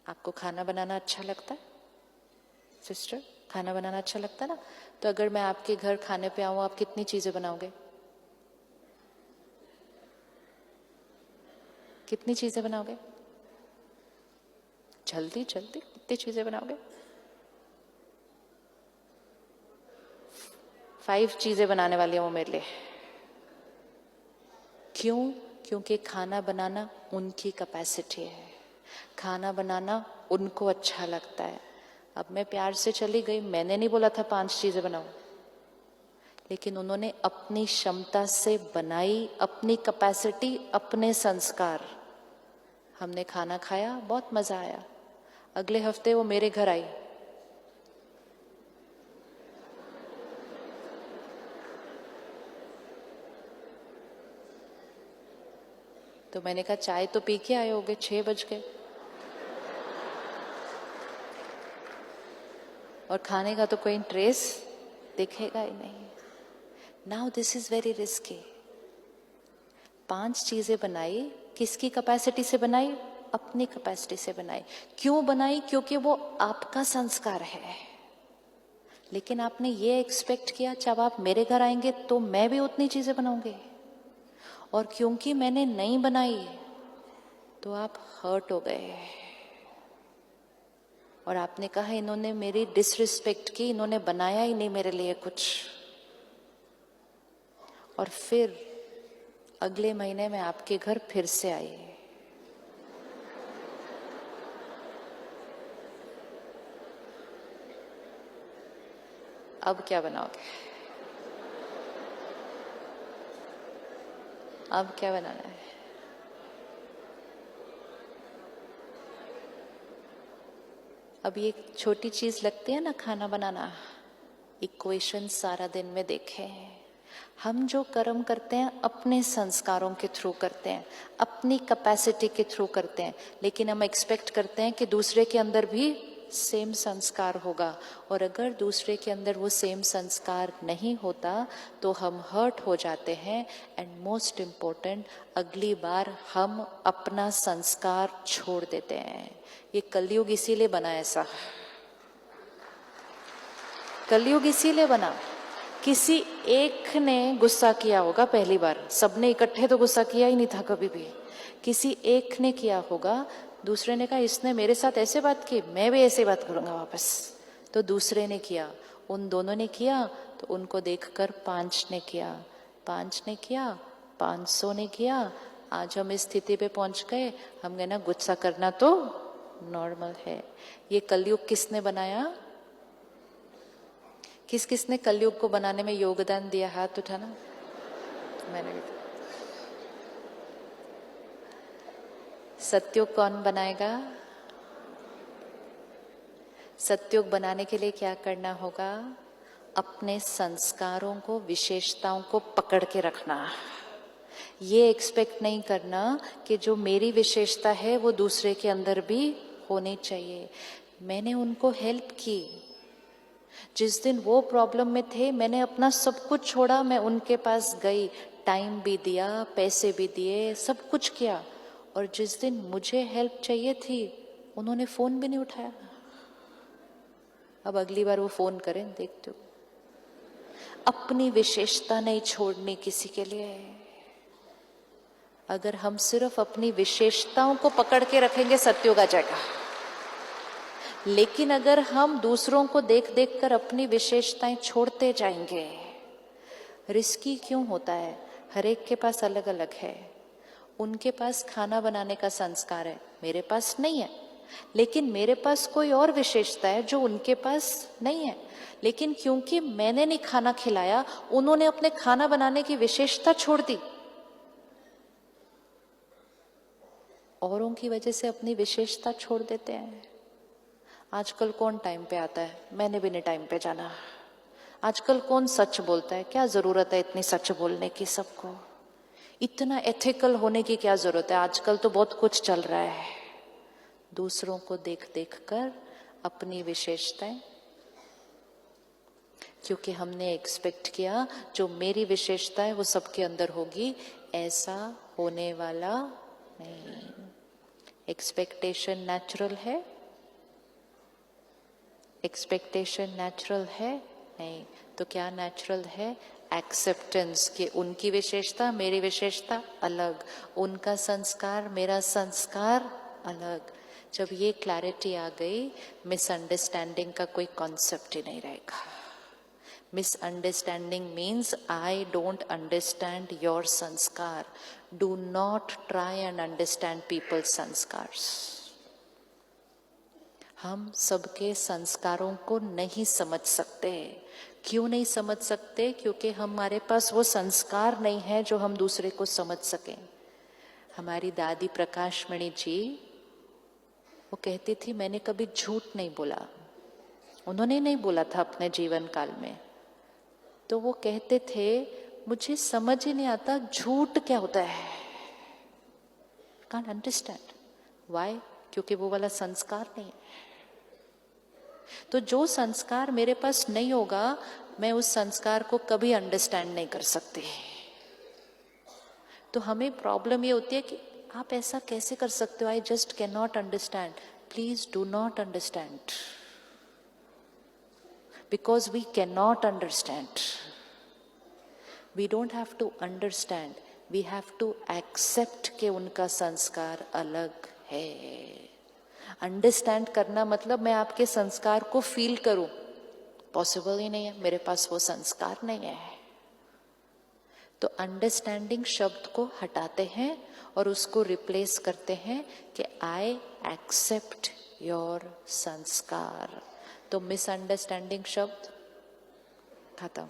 आपको खाना बनाना अच्छा लगता है सिस्टर? खाना बनाना अच्छा लगता है ना? तो अगर मैं आपके घर खाने पे आऊं, आप कितनी चीजें बनाओगे? कितनी चीजें बनाओगे? जल्दी जल्दी कितनी चीजें बनाओगे? 5 चीजें बनाने वाली हूं मेरे लिए। क्यों? क्योंकि खाना बनाना उनकी कैपेसिटी है, खाना बनाना उनको अच्छा लगता है। अब मैं प्यार से चली गई, मैंने नहीं बोला था 5 चीजें बनाओ, लेकिन उन्होंने अपनी क्षमता से बनाई, अपनी कैपेसिटी, अपने संस्कार। हमने खाना खाया, बहुत मजा आया। अगले हफ्ते वो मेरे घर आई, तो मैंने कहा चाय तो पी के आए होगे, 6 बज गए, और खाने का तो कोई ट्रेस दिखेगा ही नहीं। Now this is very risky. 5 चीजें बनाई, किसकी कैपेसिटी से बनाई? अपनी कैपेसिटी से बनाई। क्यों बनाई? क्योंकि वो आपका संस्कार है। लेकिन आपने ये एक्सपेक्ट किया जब आप मेरे घर आएंगे तो मैं भी उतनी चीजें बनाऊंगी, और क्योंकि मैंने नहीं बनाई तो आप हर्ट हो गए, और आपने कहा इन्होंने मेरी डिसरिस्पेक्ट की, इन्होंने बनाया ही नहीं मेरे लिए कुछ। और फिर अगले महीने में आपके घर फिर से आई। अब क्या बनाओगे? अब क्या बनाना है? अब ये छोटी चीज लगती है ना खाना बनाना, इक्वेशन सारा दिन में देखे। हम जो कर्म करते हैं अपने संस्कारों के थ्रू करते हैं, अपनी कैपेसिटी के थ्रू करते हैं, लेकिन हम एक्सपेक्ट करते हैं कि दूसरे के अंदर भी सेम संस्कार होगा, और अगर दूसरे के अंदर वो सेम संस्कार नहीं होता तो हम हर्ट हो जाते हैं। एंड मोस्ट इम्पोर्टेंट, अगली बार हम अपना संस्कार छोड़ देते हैं। ये कलयुग इसीलिए बना ऐसा, कलयुग इसीलिए बना। किसी एक ने गुस्सा किया होगा पहली बार, सबने इकट्ठे तो गुस्सा किया ही नहीं था कभी भी, किसी एक ने किया होगा। दूसरे ने कहा इसने मेरे साथ ऐसे बात की, मैं भी ऐसे बात करूंगा वापस, तो दूसरे ने किया, उन दोनों ने किया, तो उनको देखकर 5 ने किया, 5 ने किया, 500 ने किया। आज हम इस स्थिति पे पहुंच गए, हम गए ना गुस्सा करना तो नॉर्मल है। ये कलयुग किसने बनाया? किस किसने कलयुग को बनाने में योगदान दिया? हाथ उठाना। मैंने भी। सत्युग कौन बनाएगा? सत्युग बनाने के लिए क्या करना होगा? अपने संस्कारों को, विशेषताओं को पकड़ के रखना। ये एक्सपेक्ट नहीं करना कि जो मेरी विशेषता है वो दूसरे के अंदर भी होनी चाहिए। मैंने उनको हेल्प की, जिस दिन वो प्रॉब्लम में थे मैंने अपना सब कुछ छोड़ा, मैं उनके पास गई, टाइम भी दिया, पैसे भी दिए, सब कुछ किया, और जिस दिन मुझे हेल्प चाहिए थी उन्होंने फोन भी नहीं उठाया। अब अगली बार वो फोन करें, देखते हो। अपनी विशेषता नहीं छोड़नी किसी के लिए। अगर हम सिर्फ अपनी विशेषताओं को पकड़ के रखेंगे सत्युग आ जाएगा, लेकिन अगर हम दूसरों को देख देख कर अपनी विशेषताएं छोड़ते जाएंगे, रिस्की क्यों होता है? हर एक के पास अलग अलग है। उनके पास खाना बनाने का संस्कार है, मेरे पास नहीं है, लेकिन मेरे पास कोई और विशेषता है जो उनके पास नहीं है। लेकिन क्योंकि मैंने नहीं खाना खिलाया, उन्होंने अपने खाना बनाने की विशेषता छोड़ दी, औरों की वजह से अपनी विशेषता छोड़ देते हैं। आजकल कौन टाइम पे आता है? मैंने भी नहीं टाइम पे जाना। आजकल कौन सच बोलता है? क्या जरूरत है इतनी सच बोलने की सबको? इतना एथिकल होने की क्या जरूरत है? आजकल तो बहुत कुछ चल रहा है। दूसरों को देख देख कर अपनी विशेषताएं, क्योंकि हमने एक्सपेक्ट किया जो मेरी विशेषता है वो सबके अंदर होगी, ऐसा होने वाला नहीं। एक्सपेक्टेशन नेचुरल है, एक्सपेक्टेशन नेचुरल है? नहीं। तो क्या नेचुरल है? एक्सेप्टेंस कि उनकी विशेषता मेरी विशेषता अलग, उनका संस्कार मेरा संस्कार अलग। जब ये क्लैरिटी आ गई, मिसअंडरस्टैंडिंग का कोई कॉन्सेप्ट ही नहीं रहेगा। Misunderstanding means I don't understand your sanskar. Do not try and understand peoples sanskars. हम सबके संस्कारों को नहीं समझ सकते। क्यों नहीं समझ सकते? क्योंकि हमारे पास वो संस्कार नहीं है जो हम दूसरे को समझ सकें। हमारी दादी प्रकाशमणि जी, वो कहती थी मैंने कभी झूठ नहीं बोला। उन्होंने नहीं बोला था अपने जीवन काल में। तो वो कहते थे मुझे समझ ही नहीं आता झूठ क्या होता है। Can't understand why? क्योंकि वो वाला संस्कार नहीं है। तो जो संस्कार मेरे पास नहीं होगा, मैं उस संस्कार को कभी अंडरस्टैंड नहीं कर सकती। तो हमें प्रॉब्लम ये होती है कि आप ऐसा कैसे कर सकते हो? I just can not understand. Please do not understand, because we can not understand. We don't have to understand, we have to accept कि उनका संस्कार अलग है। अंडरस्टैंड करना मतलब मैं आपके संस्कार को फील करूं, पॉसिबल ही नहीं है, मेरे पास वो संस्कार नहीं है। तो अंडरस्टैंडिंग शब्द को हटाते हैं और उसको रिप्लेस करते हैं कि आई एक्सेप्ट योर संस्कार। तो मिसअंडरस्टैंडिंग शब्द खत्म।